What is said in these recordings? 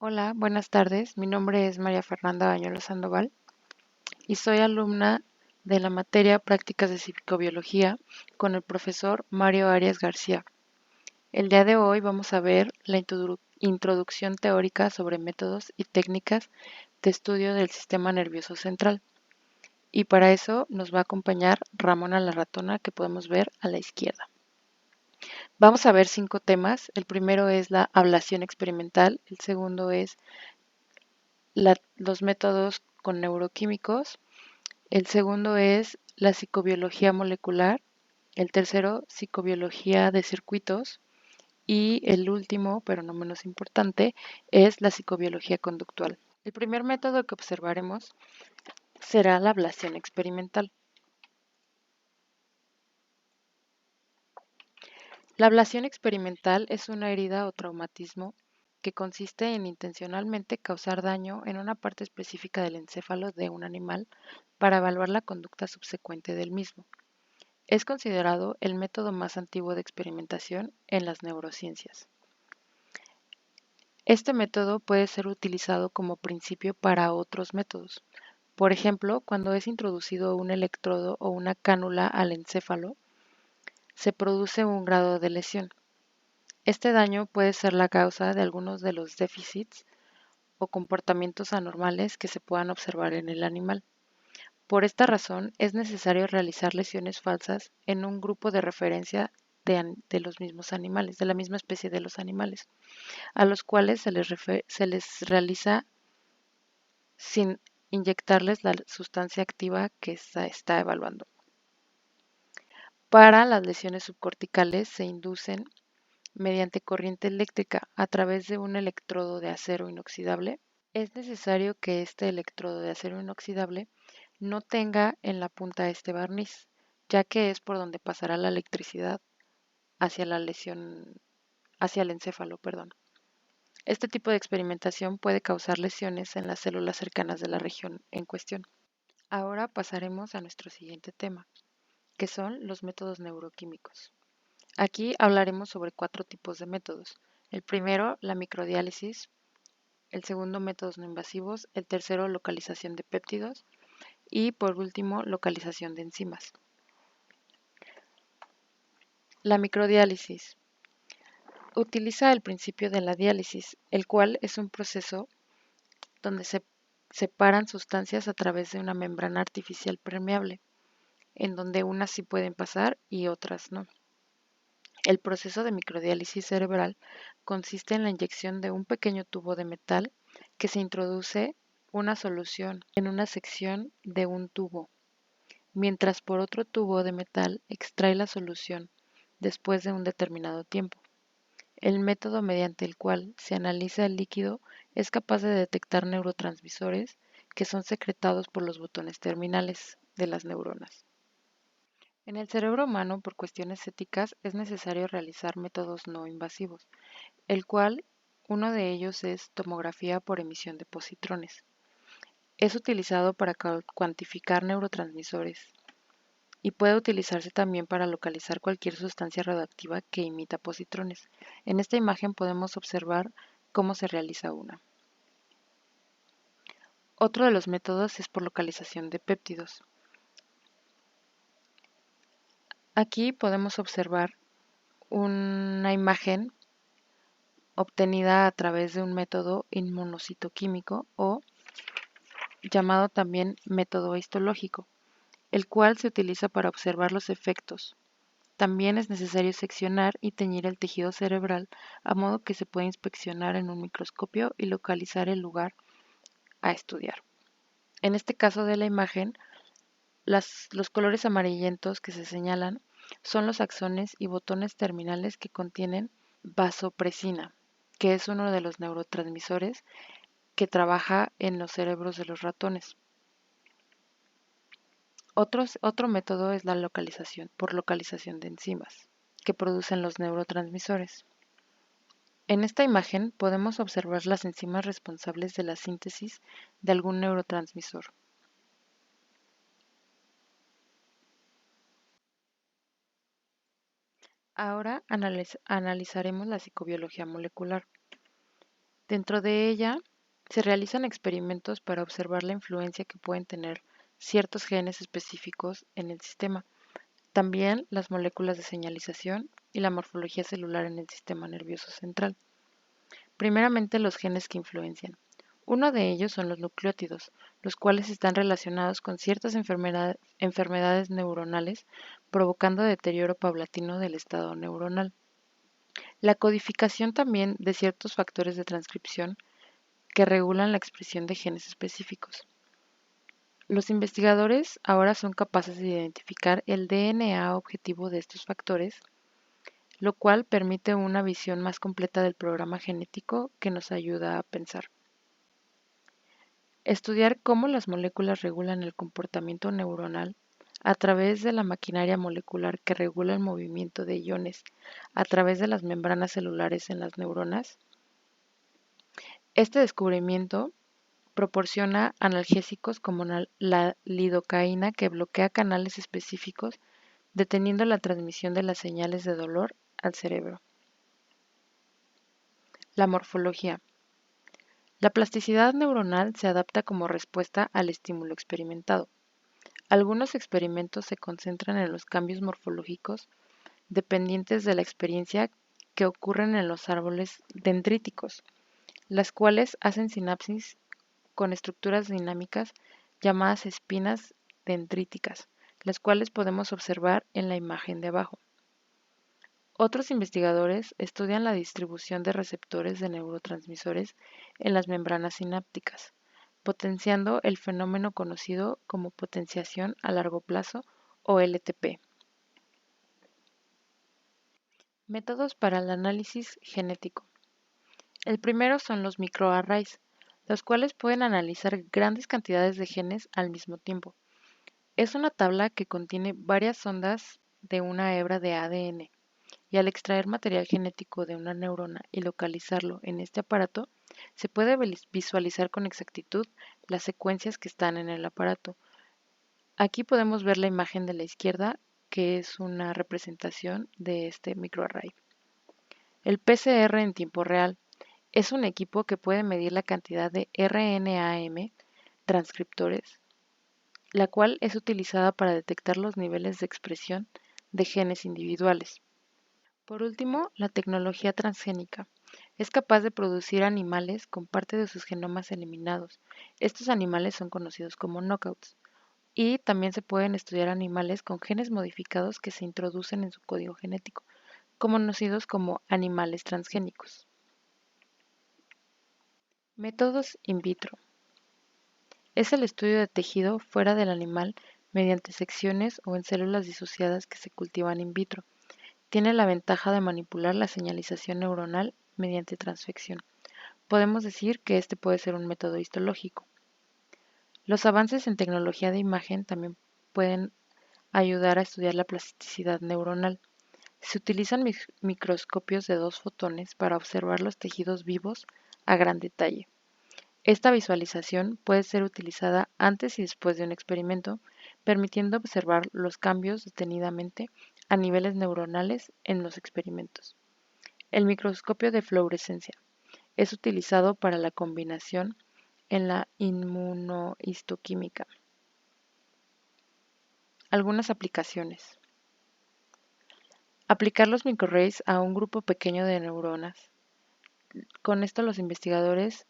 Hola, buenas tardes. Mi nombre es María Fernanda Bañuelos Sandoval y soy alumna de la materia Prácticas de Psicobiología con el profesor Mario Arias García. El día de hoy vamos a ver la introducción teórica sobre métodos y técnicas de estudio del sistema nervioso central. Y para eso nos va a acompañar Ramona la ratona que podemos ver a la izquierda. Vamos a ver 5 temas. El primero es la ablación experimental, el segundo es los métodos con neuroquímicos, el segundo es la psicobiología molecular, el tercero, psicobiología de circuitos y el último, pero no menos importante, es la psicobiología conductual. El primer método que observaremos será la ablación experimental. La ablación experimental es una herida o traumatismo que consiste en intencionalmente causar daño en una parte específica del encéfalo de un animal para evaluar la conducta subsecuente del mismo. Es considerado el método más antiguo de experimentación en las neurociencias. Este método puede ser utilizado como principio para otros métodos. Por ejemplo, cuando es introducido un electrodo o una cánula al encéfalo, se produce un grado de lesión. Este daño puede ser la causa de algunos de los déficits o comportamientos anormales que se puedan observar en el animal. Por esta razón, es necesario realizar lesiones falsas en un grupo de referencia de los mismos animales, de la misma especie de los animales, a los cuales se les realiza sin inyectarles la sustancia activa que se está evaluando. Para las lesiones subcorticales se inducen mediante corriente eléctrica a través de un electrodo de acero inoxidable. Es necesario que este electrodo de acero inoxidable no tenga en la punta este barniz, ya que es por donde pasará la electricidad hacia la lesión, hacia el encéfalo, perdón. Este tipo de experimentación puede causar lesiones en las células cercanas de la región en cuestión. Ahora pasaremos a nuestro siguiente tema, que son los métodos neuroquímicos. Aquí hablaremos sobre 4 tipos de métodos. El primero, la microdiálisis. El segundo, métodos no invasivos. El tercero, localización de péptidos. Y por último, localización de enzimas. La microdiálisis utiliza el principio de la diálisis, el cual es un proceso donde se separan sustancias a través de una membrana artificial permeable, en donde unas sí pueden pasar y otras no. El proceso de microdiálisis cerebral consiste en la inyección de un pequeño tubo de metal que se introduce una solución en una sección de un tubo, mientras por otro tubo de metal extrae la solución después de un determinado tiempo. El método mediante el cual se analiza el líquido es capaz de detectar neurotransmisores que son secretados por los botones terminales de las neuronas. En el cerebro humano, por cuestiones éticas, es necesario realizar métodos no invasivos, el cual uno de ellos es tomografía por emisión de positrones. Es utilizado para cuantificar neurotransmisores y puede utilizarse también para localizar cualquier sustancia radioactiva que imita positrones. En esta imagen podemos observar cómo se realiza una. Otro de los métodos es por localización de péptidos. Aquí podemos observar una imagen obtenida a través de un método inmunocitoquímico o llamado también método histológico, el cual se utiliza para observar los efectos. También es necesario seccionar y teñir el tejido cerebral a modo que se pueda inspeccionar en un microscopio y localizar el lugar a estudiar. En este caso de la imagen, los colores amarillentos que se señalan son los axones y botones terminales que contienen vasopresina, que es uno de los neurotransmisores que trabaja en los cerebros de los ratones. Otro método es la localización por localización de enzimas que producen los neurotransmisores. En esta imagen podemos observar las enzimas responsables de la síntesis de algún neurotransmisor. Ahora analizaremos la psicobiología molecular. Dentro de ella se realizan experimentos para observar la influencia que pueden tener ciertos genes específicos en el sistema, también las moléculas de señalización y la morfología celular en el sistema nervioso central. Primeramente, los genes que influencian. Uno de ellos son los nucleótidos, los cuales están relacionados con ciertas enfermedades neuronales, provocando deterioro paulatino del estado neuronal. La codificación también de ciertos factores de transcripción que regulan la expresión de genes específicos. Los investigadores ahora son capaces de identificar el DNA objetivo de estos factores, lo cual permite una visión más completa del programa genético que nos ayuda a pensar. Estudiar cómo las moléculas regulan el comportamiento neuronal a través de la maquinaria molecular que regula el movimiento de iones a través de las membranas celulares en las neuronas. Este descubrimiento proporciona analgésicos como la lidocaína que bloquea canales específicos, deteniendo la transmisión de las señales de dolor al cerebro. La morfología. La plasticidad neuronal se adapta como respuesta al estímulo experimentado. Algunos experimentos se concentran en los cambios morfológicos dependientes de la experiencia que ocurren en los árboles dendríticos, las cuales hacen sinapsis con estructuras dinámicas llamadas espinas dendríticas, las cuales podemos observar en la imagen de abajo. Otros investigadores estudian la distribución de receptores de neurotransmisores en las membranas sinápticas, potenciando el fenómeno conocido como potenciación a largo plazo o LTP. Métodos para el análisis genético. El primero son los microarrays, los cuales pueden analizar grandes cantidades de genes al mismo tiempo. Es una tabla que contiene varias ondas de una hebra de ADN, y al extraer material genético de una neurona y localizarlo en este aparato, se puede visualizar con exactitud las secuencias que están en el aparato. Aquí podemos ver la imagen de la izquierda, que es una representación de este microarray. El PCR en tiempo real es un equipo que puede medir la cantidad de RNAM transcriptores, la cual es utilizada para detectar los niveles de expresión de genes individuales. Por último, la tecnología transgénica. Es capaz de producir animales con parte de sus genomas eliminados. Estos animales son conocidos como knockouts. Y también se pueden estudiar animales con genes modificados que se introducen en su código genético, conocidos como animales transgénicos. Métodos in vitro. Es el estudio de tejido fuera del animal mediante secciones o en células disociadas que se cultivan in vitro. Tiene la ventaja de manipular la señalización neuronal mediante transfección. Podemos decir que este puede ser un método histológico. Los avances en tecnología de imagen también pueden ayudar a estudiar la plasticidad neuronal. Se utilizan microscopios de 2 fotones para observar los tejidos vivos a gran detalle. Esta visualización puede ser utilizada antes y después de un experimento, permitiendo observar los cambios detenidamente a niveles neuronales en los experimentos. El microscopio de fluorescencia es utilizado para la combinación en la inmunohistoquímica. Algunas aplicaciones. Aplicar los microarrays a un grupo pequeño de neuronas. Con esto los investigadores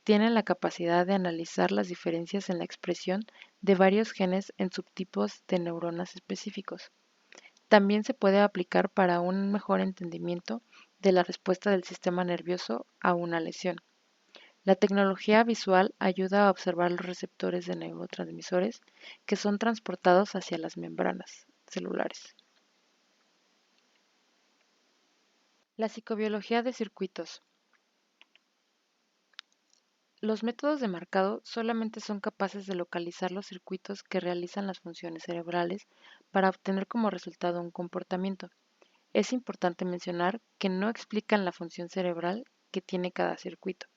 tienen la capacidad de analizar las diferencias en la expresión de varios genes en subtipos de neuronas específicos. También se puede aplicar para un mejor entendimiento de la respuesta del sistema nervioso a una lesión. La tecnología visual ayuda a observar los receptores de neurotransmisores que son transportados hacia las membranas celulares. La psicobiología de circuitos. Los métodos de marcado solamente son capaces de localizar los circuitos que realizan las funciones cerebrales para obtener como resultado un comportamiento. Es importante mencionar que no explican la función cerebral que tiene cada circuito.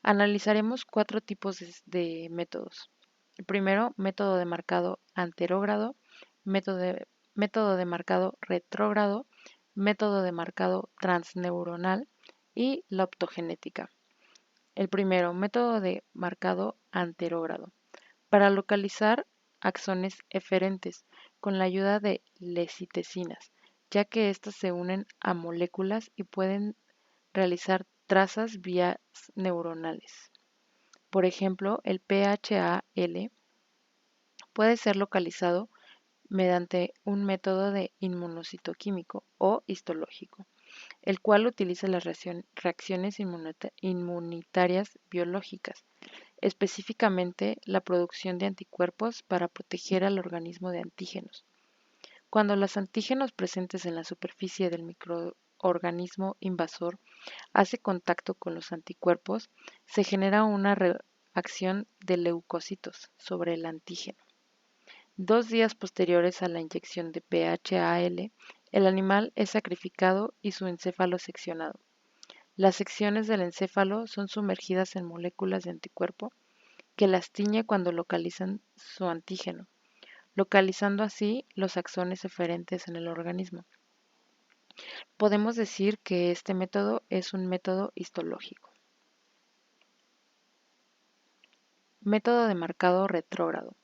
Analizaremos 4 tipos de métodos. El primero, método de marcado anterógrado, método de marcado retrógrado, método de marcado transneuronal y la optogenética. El primero, método de marcado anterógrado, para localizar axones eferentes con la ayuda de lecitesinas, ya que éstas se unen a moléculas y pueden realizar trazas vías neuronales. Por ejemplo, el PHAL puede ser localizado mediante un método de inmunocitoquímico o histológico, el cual utiliza las reacciones inmunitarias biológicas, específicamente la producción de anticuerpos para proteger al organismo de antígenos. Cuando los antígenos presentes en la superficie del microorganismo invasor hace contacto con los anticuerpos, se genera una reacción de leucocitos sobre el antígeno. 2 días posteriores a la inyección de PHAL, el animal es sacrificado y su encéfalo seccionado. Las secciones del encéfalo son sumergidas en moléculas de anticuerpo que las tiñe cuando localizan su antígeno, localizando así los axones eferentes en el organismo. Podemos decir que este método es un método histológico. Método de marcado retrógrado.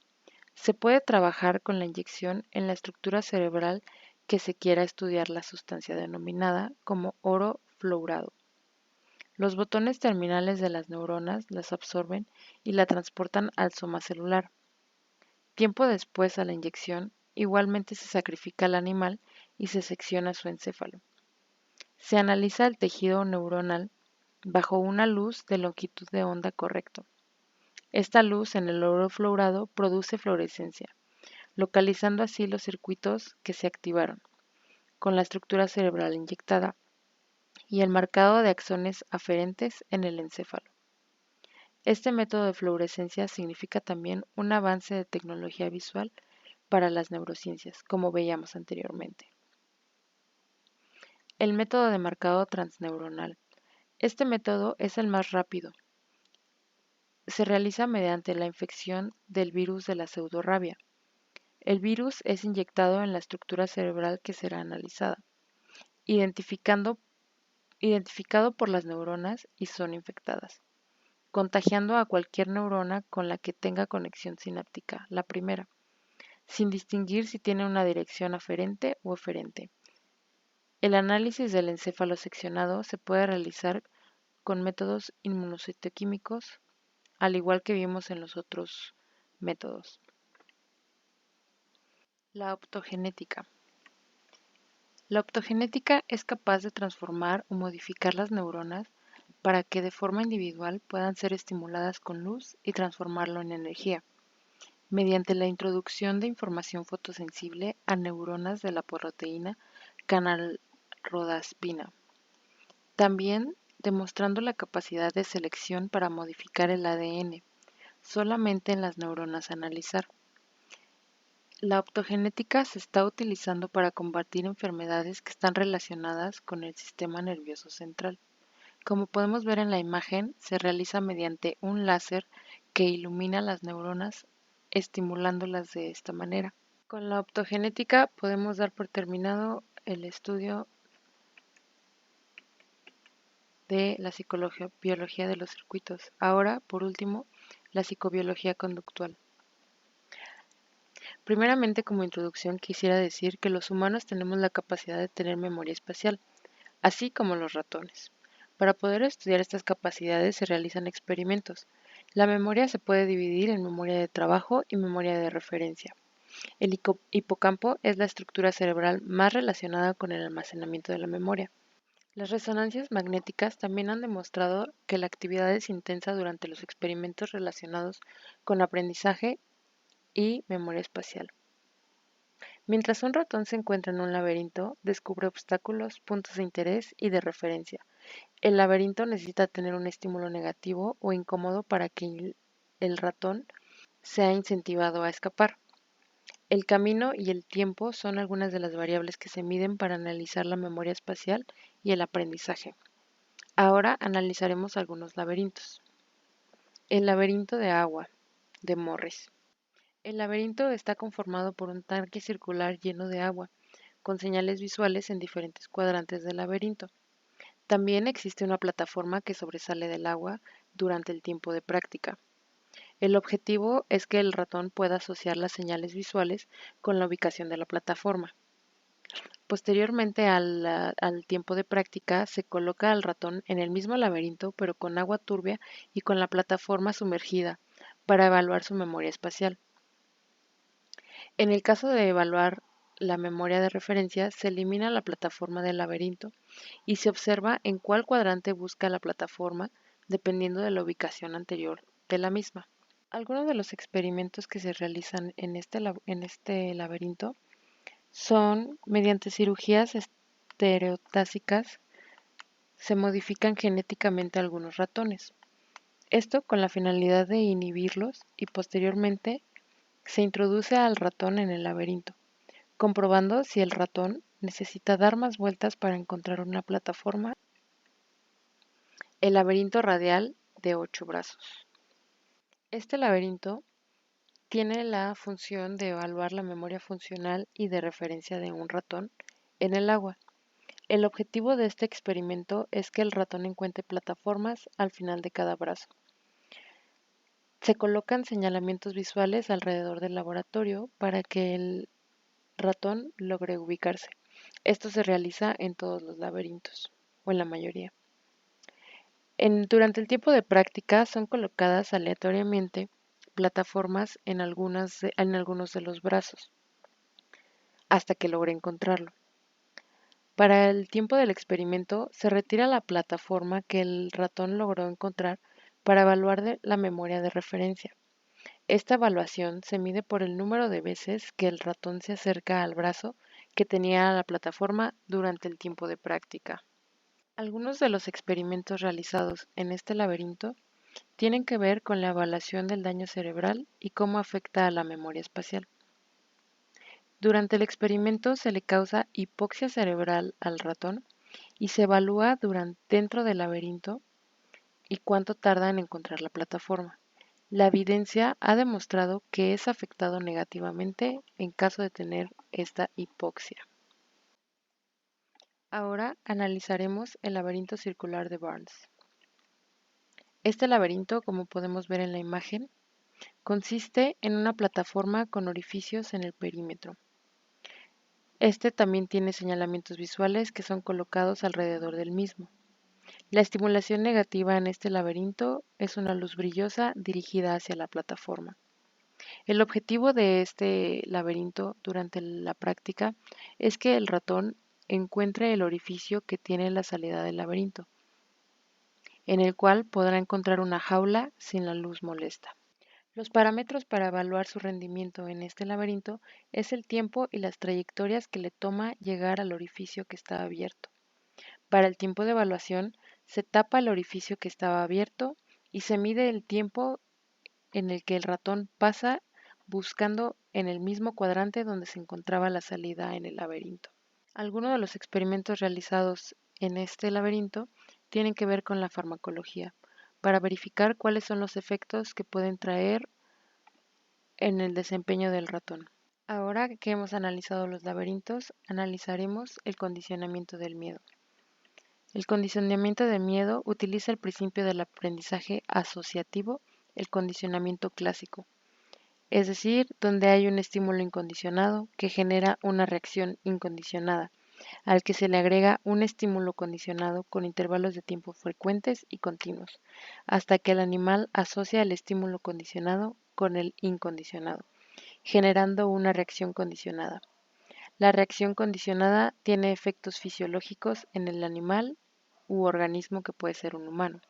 Se puede trabajar con la inyección en la estructura cerebral que se quiera estudiar la sustancia denominada como oro fluorado. Los botones terminales de las neuronas las absorben y la transportan al soma celular. Tiempo después a la inyección, igualmente se sacrifica al animal y se secciona su encéfalo. Se analiza el tejido neuronal bajo una luz de longitud de onda correcto. Esta luz en el oro fluorado produce fluorescencia, localizando así los circuitos que se activaron con la estructura cerebral inyectada y el marcado de axones aferentes en el encéfalo. Este método de fluorescencia significa también un avance de tecnología visual para las neurociencias, como veíamos anteriormente. El método de marcado transneuronal. Este método es el más rápido. Se realiza mediante la infección del virus de la pseudorrabia. El virus es inyectado en la estructura cerebral que será analizada, identificado por las neuronas y son infectadas, contagiando a cualquier neurona con la que tenga conexión sináptica, la primera, sin distinguir si tiene una dirección aferente o eferente. El análisis del encéfalo seccionado se puede realizar con métodos inmunocitoquímicos, al igual que vimos en los otros métodos. La optogenética. La optogenética es capaz de transformar o modificar las neuronas para que de forma individual puedan ser estimuladas con luz y transformarlo en energía, mediante la introducción de información fotosensible a neuronas de la proteína canalrodaspina. También demostrando la capacidad de selección para modificar el ADN, solamente en las neuronas a analizar. La optogenética se está utilizando para combatir enfermedades que están relacionadas con el sistema nervioso central. Como podemos ver en la imagen, se realiza mediante un láser que ilumina las neuronas, estimulándolas de esta manera. Con la optogenética podemos dar por terminado el estudio de la biología de los circuitos. Ahora, por último, la psicobiología conductual. Primeramente, como introducción, quisiera decir que los humanos tenemos la capacidad de tener memoria espacial, así como los ratones. Para poder estudiar estas capacidades se realizan experimentos. La memoria se puede dividir en memoria de trabajo y memoria de referencia. El hipocampo es la estructura cerebral más relacionada con el almacenamiento de la memoria. Las resonancias magnéticas también han demostrado que la actividad es intensa durante los experimentos relacionados con aprendizaje y memoria espacial. Mientras un ratón se encuentra en un laberinto, descubre obstáculos, puntos de interés y de referencia. El laberinto necesita tener un estímulo negativo o incómodo para que el ratón sea incentivado a escapar. El camino y el tiempo son algunas de las variables que se miden para analizar la memoria espacial y el aprendizaje. Ahora analizaremos algunos laberintos. El laberinto de agua, de Morris. El laberinto está conformado por un tanque circular lleno de agua, con señales visuales en diferentes cuadrantes del laberinto. También existe una plataforma que sobresale del agua durante el tiempo de práctica. El objetivo es que el ratón pueda asociar las señales visuales con la ubicación de la plataforma. Posteriormente al tiempo de práctica, se coloca al ratón en el mismo laberinto, pero con agua turbia y con la plataforma sumergida, para evaluar su memoria espacial. En el caso de evaluar la memoria de referencia, se elimina la plataforma del laberinto y se observa en cuál cuadrante busca la plataforma, dependiendo de la ubicación anterior de la misma. Algunos de los experimentos que se realizan en este laberinto son mediante cirugías estereotásicas. Se modifican genéticamente algunos ratones. Esto con la finalidad de inhibirlos y posteriormente se introduce al ratón en el laberinto, comprobando si el ratón necesita dar más vueltas para encontrar una plataforma. El laberinto radial de 8 brazos. Este laberinto tiene la función de evaluar la memoria funcional y de referencia de un ratón en el agua. El objetivo de este experimento es que el ratón encuentre plataformas al final de cada brazo. Se colocan señalamientos visuales alrededor del laboratorio para que el ratón logre ubicarse. Esto se realiza en todos los laberintos, o en la mayoría. Durante el tiempo de práctica son colocadas aleatoriamente plataformas en algunos de los brazos, hasta que logre encontrarlo. Para el tiempo del experimento, se retira la plataforma que el ratón logró encontrar para evaluar la memoria de referencia. Esta evaluación se mide por el número de veces que el ratón se acerca al brazo que tenía la plataforma durante el tiempo de práctica. Algunos de los experimentos realizados en este laberinto tienen que ver con la evaluación del daño cerebral y cómo afecta a la memoria espacial. Durante el experimento se le causa hipoxia cerebral al ratón y se evalúa dentro del laberinto y cuánto tarda en encontrar la plataforma. La evidencia ha demostrado que es afectado negativamente en caso de tener esta hipoxia. Ahora analizaremos el laberinto circular de Barnes. Este laberinto, como podemos ver en la imagen, consiste en una plataforma con orificios en el perímetro. Este también tiene señalamientos visuales que son colocados alrededor del mismo. La estimulación negativa en este laberinto es una luz brillosa dirigida hacia la plataforma. El objetivo de este laberinto durante la práctica es que el ratón encuentre el orificio que tiene la salida del laberinto, en el cual podrá encontrar una jaula sin la luz molesta. Los parámetros para evaluar su rendimiento en este laberinto es el tiempo y las trayectorias que le toma llegar al orificio que está abierto. Para el tiempo de evaluación, se tapa el orificio que estaba abierto y se mide el tiempo en el que el ratón pasa buscando en el mismo cuadrante donde se encontraba la salida en el laberinto. Algunos de los experimentos realizados en este laberinto tienen que ver con la farmacología, para verificar cuáles son los efectos que pueden traer en el desempeño del ratón. Ahora que hemos analizado los laberintos, analizaremos el condicionamiento del miedo. El condicionamiento del miedo utiliza el principio del aprendizaje asociativo, el condicionamiento clásico, es decir, donde hay un estímulo incondicionado que genera una reacción incondicionada, al que se le agrega un estímulo condicionado con intervalos de tiempo frecuentes y continuos, hasta que el animal asocia el estímulo condicionado con el incondicionado, generando una reacción condicionada. La reacción condicionada tiene efectos fisiológicos en el animal u organismo que puede ser un humano.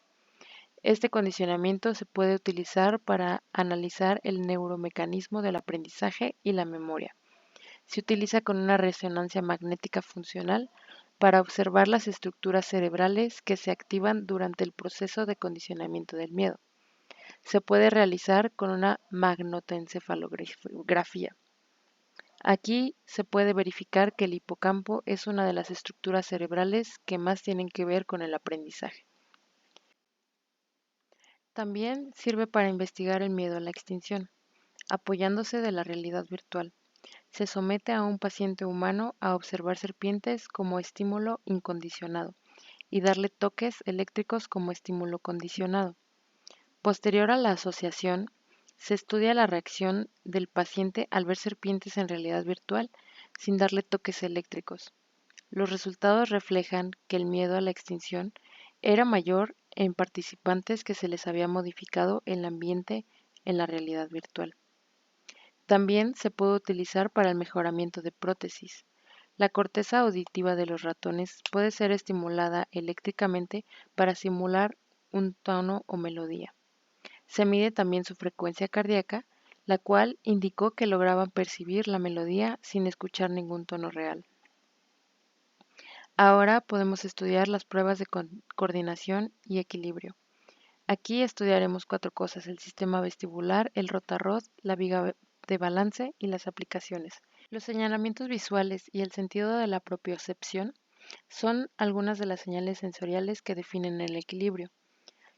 Este condicionamiento se puede utilizar para analizar el neuromecanismo del aprendizaje y la memoria. Se utiliza con una resonancia magnética funcional para observar las estructuras cerebrales que se activan durante el proceso de condicionamiento del miedo. Se puede realizar con una magnetoencefalografía. Aquí se puede verificar que el hipocampo es una de las estructuras cerebrales que más tienen que ver con el aprendizaje. También sirve para investigar el miedo a la extinción, apoyándose de la realidad virtual. Se somete a un paciente humano a observar serpientes como estímulo incondicionado y darle toques eléctricos como estímulo condicionado. Posterior a la asociación, se estudia la reacción del paciente al ver serpientes en realidad virtual sin darle toques eléctricos. Los resultados reflejan que el miedo a la extinción era mayor en participantes que se les había modificado el ambiente en la realidad virtual. También se puede utilizar para el mejoramiento de prótesis. La corteza auditiva de los ratones puede ser estimulada eléctricamente para simular un tono o melodía. Se mide también su frecuencia cardíaca, la cual indicó que lograban percibir la melodía sin escuchar ningún tono real. Ahora podemos estudiar las pruebas de coordinación y equilibrio. Aquí estudiaremos 4 cosas: el sistema vestibular, el rotarod, la viga de balance y las aplicaciones. Los señalamientos visuales y el sentido de la propiocepción son algunas de las señales sensoriales que definen el equilibrio.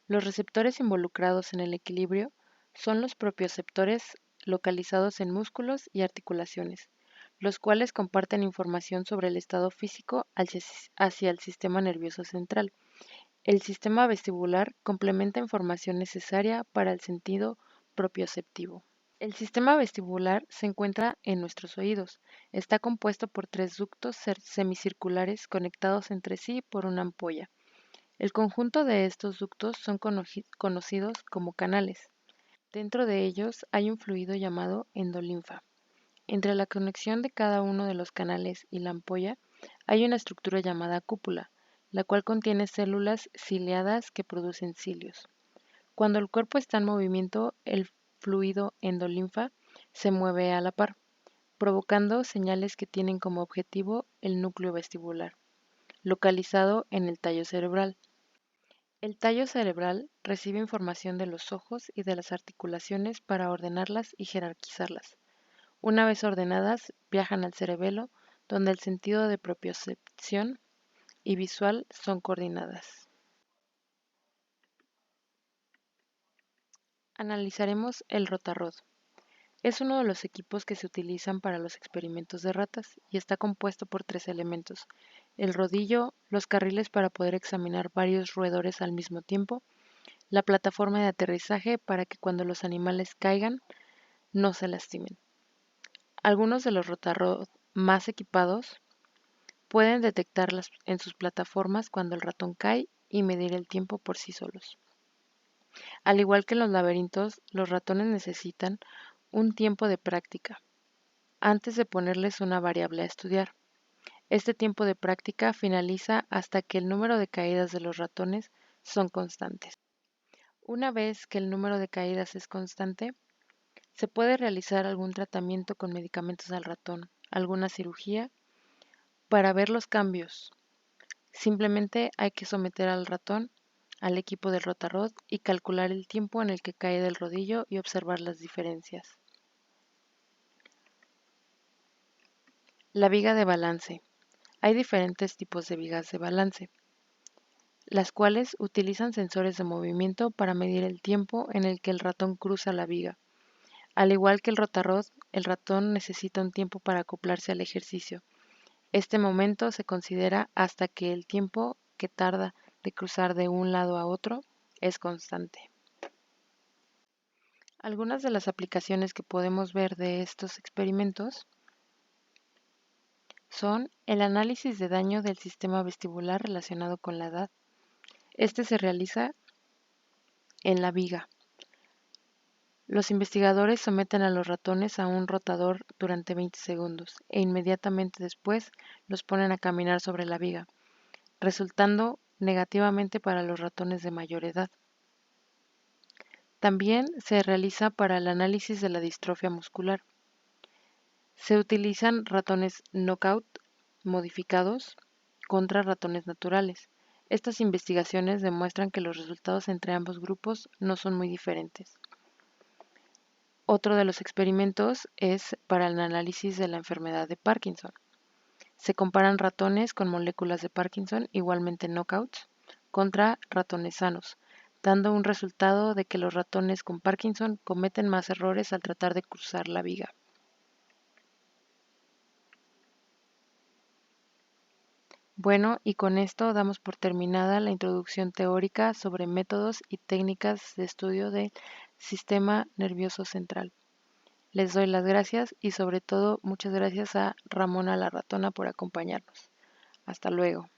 Los receptores involucrados en el equilibrio son los propioceptores localizados en músculos y articulaciones, los cuales comparten información sobre el estado físico hacia el sistema nervioso central. El sistema vestibular complementa información necesaria para el sentido propioceptivo. El sistema vestibular se encuentra en nuestros oídos. Está compuesto por 3 ductos semicirculares conectados entre sí por una ampolla. El conjunto de estos ductos son conocidos como canales. Dentro de ellos hay un fluido llamado endolinfa. Entre la conexión de cada uno de los canales y la ampolla hay una estructura llamada cúpula, la cual contiene células ciliadas que producen cilios. Cuando el cuerpo está en movimiento, el fluido endolinfa se mueve a la par, provocando señales que tienen como objetivo el núcleo vestibular, localizado en el tallo cerebral. El tallo cerebral recibe información de los ojos y de las articulaciones para ordenarlas y jerarquizarlas. Una vez ordenadas, viajan al cerebelo, donde el sentido de propiocepción y visual son coordinadas. Analizaremos el rotarod. Es uno de los equipos que se utilizan para los experimentos de ratas y está compuesto por 3 elementos: el rodillo, los carriles para poder examinar varios roedores al mismo tiempo, la plataforma de aterrizaje para que cuando los animales caigan no se lastimen. Algunos de los rotarod más equipados pueden detectarlas en sus plataformas cuando el ratón cae y medir el tiempo por sí solos. Al igual que en los laberintos, los ratones necesitan un tiempo de práctica antes de ponerles una variable a estudiar. Este tiempo de práctica finaliza hasta que el número de caídas de los ratones son constantes. Una vez que el número de caídas es constante, se puede realizar algún tratamiento con medicamentos al ratón, alguna cirugía, para ver los cambios. Simplemente hay que someter al ratón al equipo del rotarod y calcular el tiempo en el que cae del rodillo y observar las diferencias. La viga de balance. Hay diferentes tipos de vigas de balance, las cuales utilizan sensores de movimiento para medir el tiempo en el que el ratón cruza la viga. Al igual que el rotarod, el ratón necesita un tiempo para acoplarse al ejercicio. Este momento se considera hasta que el tiempo que tarda de cruzar de un lado a otro es constante. Algunas de las aplicaciones que podemos ver de estos experimentos son el análisis de daño del sistema vestibular relacionado con la edad. Este se realiza en la viga. Los investigadores someten a los ratones a un rotador durante 20 segundos e inmediatamente después los ponen a caminar sobre la viga, resultando negativamente para los ratones de mayor edad. También se realiza para el análisis de la distrofia muscular. Se utilizan ratones knockout modificados contra ratones naturales. Estas investigaciones demuestran que los resultados entre ambos grupos no son muy diferentes. Otro de los experimentos es para el análisis de la enfermedad de Parkinson. Se comparan ratones con moléculas de Parkinson, igualmente knockouts, contra ratones sanos, dando un resultado de que los ratones con Parkinson cometen más errores al tratar de cruzar la viga. Bueno, y con esto damos por terminada la introducción teórica sobre métodos y técnicas de estudio del sistema nervioso central. Les doy las gracias y sobre todo muchas gracias a Ramona la ratona por acompañarnos. Hasta luego.